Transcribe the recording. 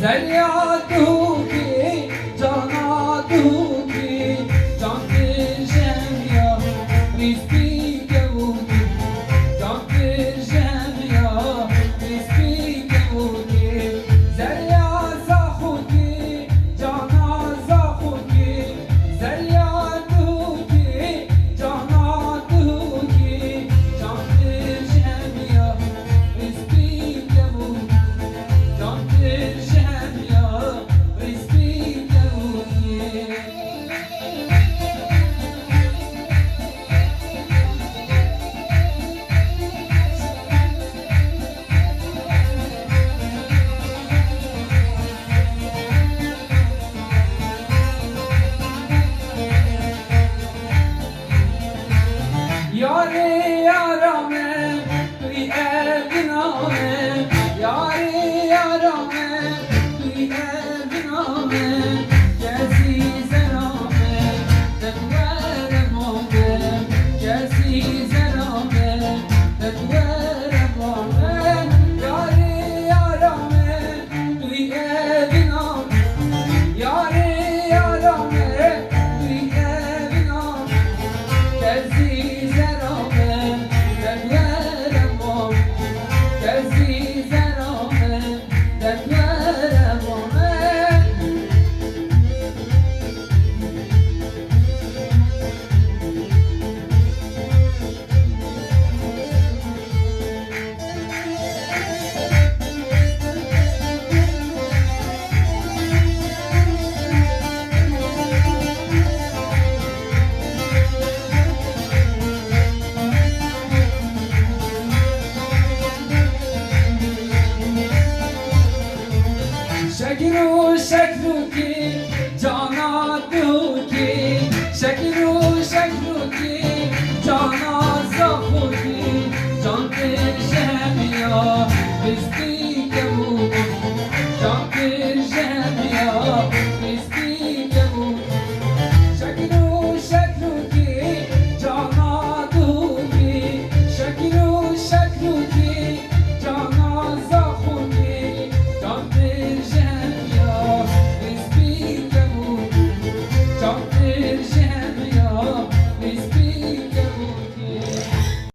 زریا دوکی جانا دوکی جان ترجم یا ریسپی گوکی جان ترجم یا ریسپی گوکی زریا زاخوکی جانا زاخوکی زریا دوکی جانا دوکی جان ترجم یا ریسپی گوکی جان ترجم یا ریسپی گوکی یاری یارامه توی ابنامه یاری یارامه توی ابنامه کسی زرامه تدور مامه کسی زرامه تدور مامه یاری یارامه توی ابنامه یاری یارامه توی ابنامه کسی زرامه تدور مامه کسی زرامه تدور مامه شکر و شکر کی جانا دو